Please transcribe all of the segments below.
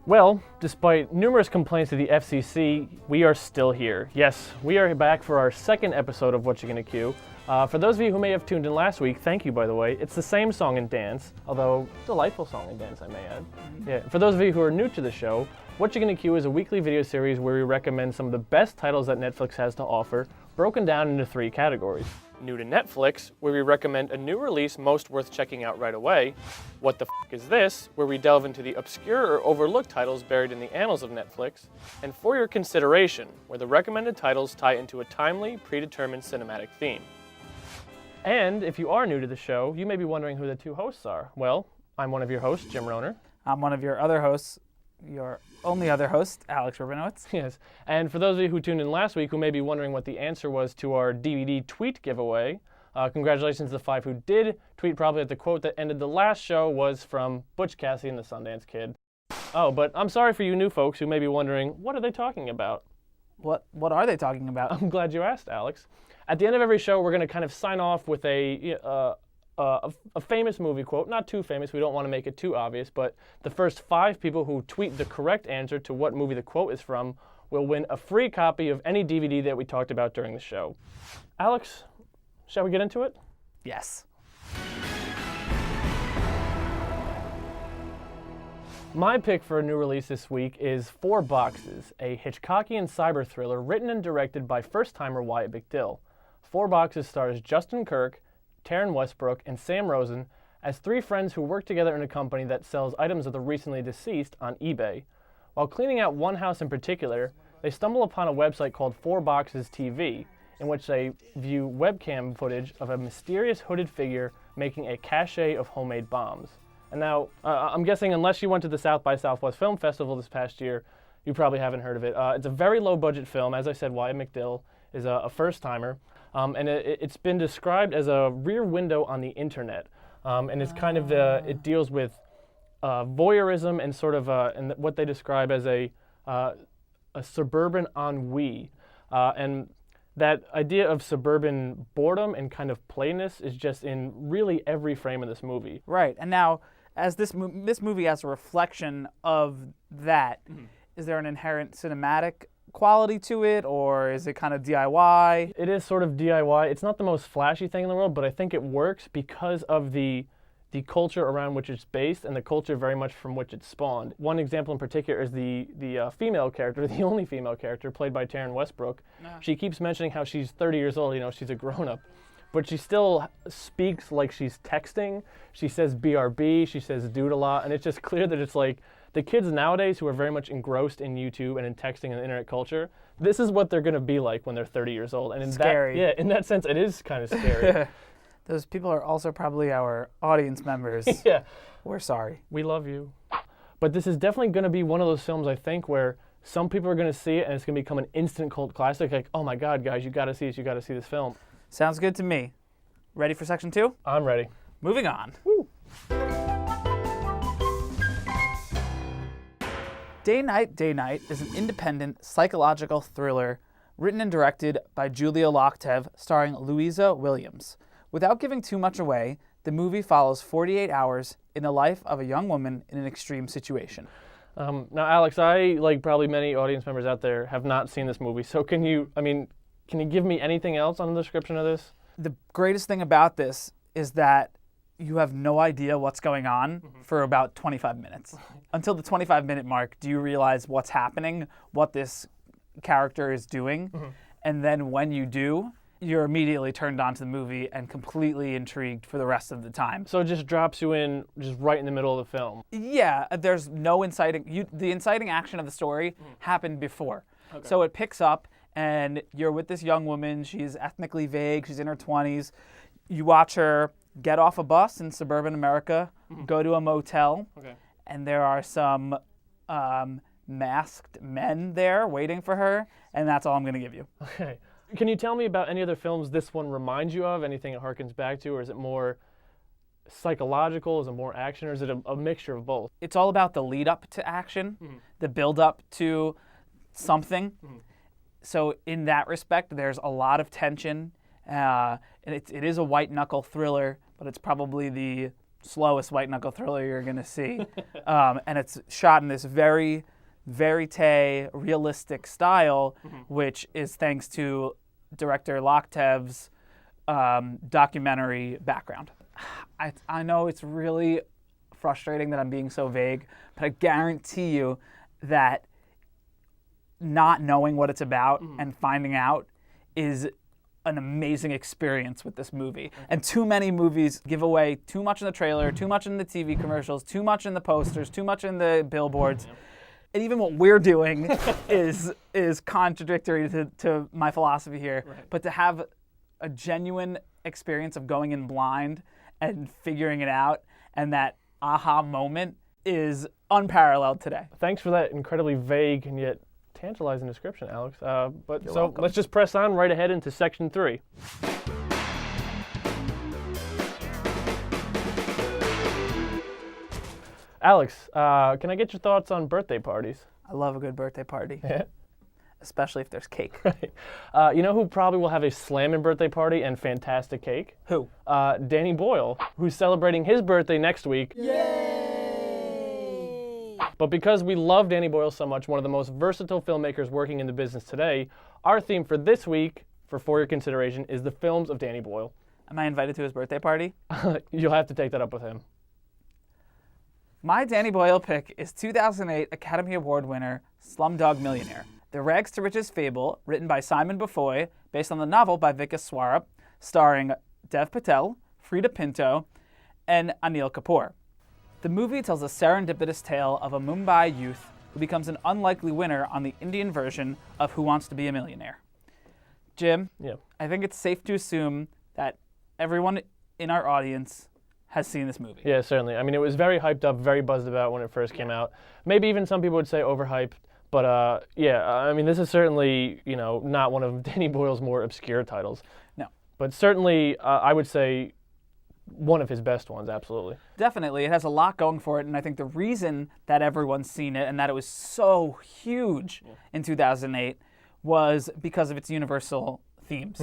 Well, despite numerous complaints to the FCC, we are still here. Yes, we are back for our second episode of Whatcha Gonna Queue. For those of you who may have tuned in last week, thank you, by the way. It's the same song and dance, although delightful song and dance, I may add. Yeah. For those of you who are new to the show, Whatcha Gonna Queue is a weekly video series where we recommend some of the best titles that Netflix has to offer, broken down into 3 categories. New to Netflix, where we recommend a new release most worth checking out right away. What the f*** is this, where we delve into the obscure or overlooked titles buried in the annals of Netflix. And For Your Consideration, where the recommended titles tie into a timely, predetermined cinematic theme. And if you are new to the show, you may be wondering who the 2 hosts are. Well, I'm one of your hosts, Jim Roner. I'm one of your other hosts, your only other host, Alex Rabinowitz. Yes, and for those of you who tuned in last week who may be wondering what the answer was to our DVD tweet giveaway, congratulations to the 5 who did tweet probably that the quote that ended the last show was from Butch Cassidy and the Sundance Kid. Oh, but I'm sorry for you new folks who may be wondering, what are they talking about? What are they talking about? I'm glad you asked, Alex. At the end of every show, we're going to kind of sign off with a famous movie quote. Not too famous, we don't want to make it too obvious, but the first 5 people who tweet the correct answer to what movie the quote is from will win a free copy of any DVD that we talked about during the show. Alex, shall we get into it? Yes. My pick for a new release this week is 4 Boxes, a Hitchcockian cyber thriller written and directed by first-timer Wyatt McDill. 4 Boxes stars Justin Kirk, Taryn Westbrook, and Sam Rosen as 3 friends who work together in a company that sells items of the recently deceased on eBay. While cleaning out one house in particular, they stumble upon a website called 4 Boxes TV, in which they view webcam footage of a mysterious hooded figure making a cache of homemade bombs. And now, I'm guessing unless you went to the South by Southwest Film Festival this past year, you probably haven't heard of it. It's a very low-budget film. As I said, Wyatt McDill is a first-timer. And it's been described as a rear window on the internet. And it's kind of, it deals with voyeurism and sort of and what they describe as a suburban ennui. And that idea of suburban boredom and kind of plainness is just in really every frame of this movie. Right, and now, as this movie has a reflection of that, is there an inherent cinematic quality to it, or is it kind of DIY? It is sort of DIY. It's not the most flashy thing in the world, but I think it works because of the culture around which it's based and the culture very much from which it spawned. One example in particular is the female character, the only female character, played by Taryn Westbrook. She keeps mentioning how she's 30 years old, she's a grown-up, but she still speaks like she's texting. She says BRB, she says dude a lot, and it's just clear that it's like the kids nowadays who are very much engrossed in YouTube and in texting and internet culture, this is what they're going to be like when they're 30 years old. And in that sense, it is kind of scary. Those people are also probably our audience members. Yeah. We're sorry. We love you. But this is definitely going to be one of those films, I think, where some people are going to see it and it's going to become an instant cult classic. Like, oh my God, guys, you got to see this. You got to see this film. Sounds good to me. Ready for section 2? I'm ready. Moving on. Woo. Day Night is an independent psychological thriller written and directed by Julia Loktev, starring Louisa Williams. Without giving too much away, the movie follows 48 hours in the life of a young woman in an extreme situation. Now, Alex, I, like probably many audience members out there, have not seen this movie. So can you give me anything else on the description of this? The greatest thing about this is that you have no idea what's going on for about 25 minutes. Until the 25-minute mark, do you realize what's happening, what this character is doing? And then when you do, you're immediately turned on to the movie and completely intrigued for the rest of the time. So it just drops you in just right in the middle of the film. Yeah, there's no inciting. The inciting action of the story happened before. Okay. So it picks up and you're with this young woman. She's ethnically vague. She's in her 20s. You watch her get off a bus in suburban America, go to a motel, and there are some masked men there waiting for her, and that's all I'm going to give you. Okay. Can you tell me about any other films this one reminds you of? Anything it harkens back to, or is it more psychological? Is it more action, or is it a mixture of both? It's all about the lead up to action, the build up to something. So in that respect, there's a lot of tension, and it is a white knuckle thriller, but it's probably the slowest white knuckle thriller you're going to see. And it's shot in this very verite, realistic style, which is thanks to director Loktev's documentary background. I know it's really frustrating that I'm being so vague, but I guarantee you that not knowing what it's about and finding out is an amazing experience with this movie. And too many movies give away too much in the trailer, too much in the TV commercials, too much in the posters, too much in the billboards. And even what we're doing is contradictory to my philosophy here. Right. But to have a genuine experience of going in blind and figuring it out, and that aha moment is unparalleled today. Thanks for that incredibly vague and yet tantalizing description, Alex. You're welcome. Let's just press on right ahead into section 3. Alex, can I get your thoughts on birthday parties? I love a good birthday party. Yeah. Especially if there's cake. Right. You know who probably will have a slamming birthday party and fantastic cake? Who? Danny Boyle, who's celebrating his birthday next week. Yay! But because we love Danny Boyle so much, one of the most versatile filmmakers working in the business today, our theme for this week, for your consideration, is the films of Danny Boyle. Am I invited to his birthday party? You'll have to take that up with him. My Danny Boyle pick is 2008 Academy Award winner Slumdog Millionaire, the rags to riches fable written by Simon Beaufoy, based on the novel by Vikas Swarup, starring Dev Patel, Frida Pinto, and Anil Kapoor. The movie tells a serendipitous tale of a Mumbai youth who becomes an unlikely winner on the Indian version of Who Wants to Be a Millionaire. Jim, Yeah. I think it's safe to assume that everyone in our audience has seen this movie. Yeah, certainly. I mean, it was very hyped up, very buzzed about when it first came out. Maybe even some people would say overhyped. But yeah, I mean, this is certainly, not one of Danny Boyle's more obscure titles. No. But certainly, I would say one of his best ones, absolutely. Definitely. It has a lot going for it, and I think the reason that everyone's seen it and that it was so huge in 2008 was because of its universal themes.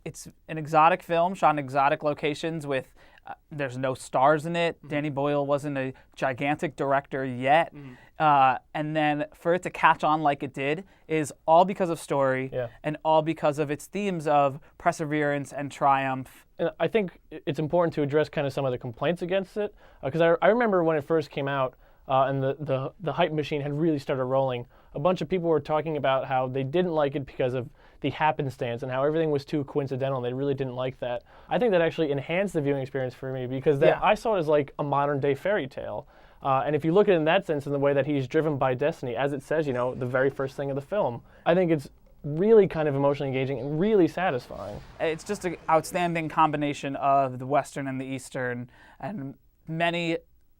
It's an exotic film shot in exotic locations with there's no stars in it. Danny Boyle wasn't a gigantic director yet. And then for it to catch on like it did is all because of story and all because of its themes of perseverance and triumph. And I think it's important to address kind of some of the complaints against it, because I remember when it first came out and the hype machine had really started rolling, a bunch of people were talking about how they didn't like it because of the happenstance and how everything was too coincidental, and they really didn't like that. I think that actually enhanced the viewing experience for me, because I saw it as like a modern-day fairy tale. And if you look at it in that sense, in the way that he's driven by destiny, as it says, the very first thing of the film, I think it's really kind of emotionally engaging and really satisfying. It's just an outstanding combination of the Western and the Eastern, and many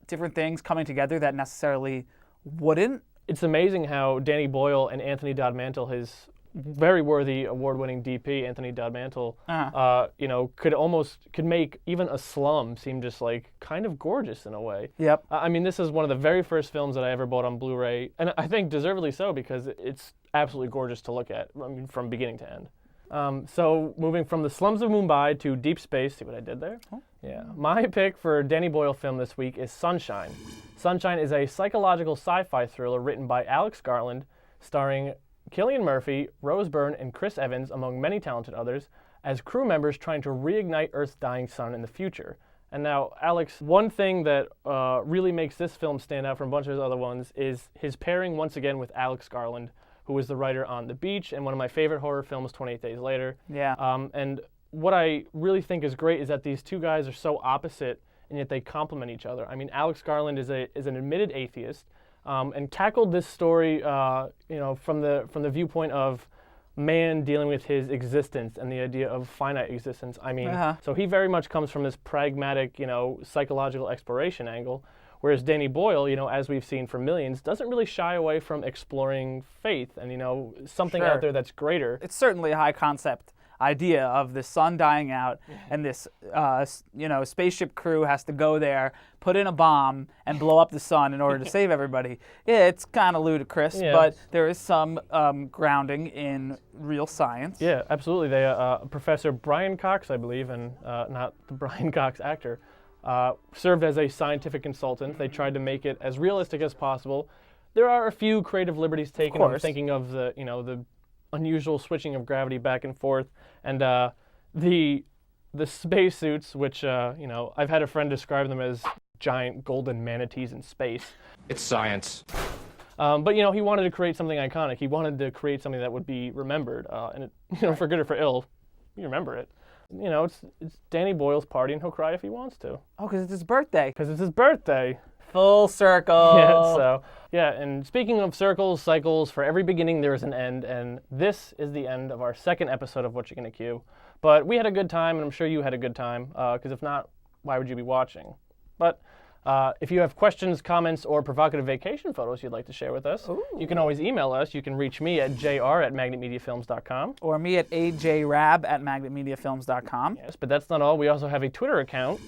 different things coming together that necessarily wouldn't. It's amazing how Danny Boyle and Anthony Dod Mantle, his very worthy award-winning DP, Anthony Dod Mantle, could make even a slum seem just like kind of gorgeous in a way. Yep. I mean, this is one of the very first films that I ever bought on Blu-ray, and I think deservedly so, because it's absolutely gorgeous to look at, I mean, from beginning to end. So moving from the slums of Mumbai to deep space, see what I did there? Oh. Yeah. My pick for Danny Boyle film this week is Sunshine. Sunshine is a psychological sci-fi thriller written by Alex Garland, starring Cillian Murphy, Rose Byrne, and Chris Evans, among many talented others, as crew members trying to reignite Earth's dying sun in the future. And now, Alex, one thing that really makes this film stand out from a bunch of his other ones is his pairing once again with Alex Garland, who was the writer on The Beach and one of my favorite horror films, 28 Days Later. Yeah. And what I really think is great is that these two guys are so opposite, and yet they complement each other. I mean, Alex Garland is an admitted atheist, and tackled this story, from the viewpoint of man dealing with his existence and the idea of finite existence. I mean, so he very much comes from this pragmatic, psychological exploration angle, whereas Danny Boyle, as we've seen for Millions, doesn't really shy away from exploring faith and, something out there that's greater. It's certainly a high concept idea of the sun dying out and this, spaceship crew has to go there, put in a bomb, and blow up the sun in order to save everybody. Yeah, it's kind of ludicrous, but there is some grounding in real science. Yeah, absolutely. Professor Brian Cox, I believe, and not the Brian Cox actor, served as a scientific consultant. They tried to make it as realistic as possible. There are a few creative liberties taken. I'm thinking of the unusual switching of gravity back and forth, and the spacesuits, which I've had a friend describe them as giant golden manatees in space. It's science. But he wanted to create something iconic. He wanted to create something that would be remembered, and for good or for ill, you remember it. It's Danny Boyle's party, and he'll cry if he wants to. Oh, because it's his birthday. Because it's his birthday. Full circle. And speaking of circles, cycles, for every beginning there is an end, and this is the end of our second episode of Whatcha Gonna Queue. But we had a good time, and I'm sure you had a good time, because if not, why would you be watching? But if you have questions, comments, or provocative vacation photos you'd like to share with us, you can always email us. You can reach me at jr@magnetmediafilms.com. Or me at ajrab@magnetmediafilms.com. Yes, but that's not all. We also have a Twitter account.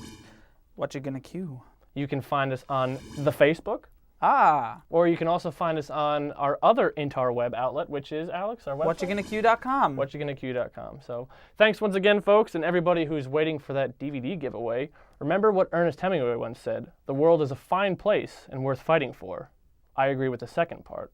Whatcha Gonna Queue? You can find us on the Facebook. Ah. Or you can also find us on our other interweb outlet, which is, Alex, our website? WhatchaGonnaQueue.com. WhatchaGonnaQueue.com. So thanks once again, folks, and everybody who's waiting for that DVD giveaway. Remember what Ernest Hemingway once said, "The world is a fine place and worth fighting for." I agree with the second part.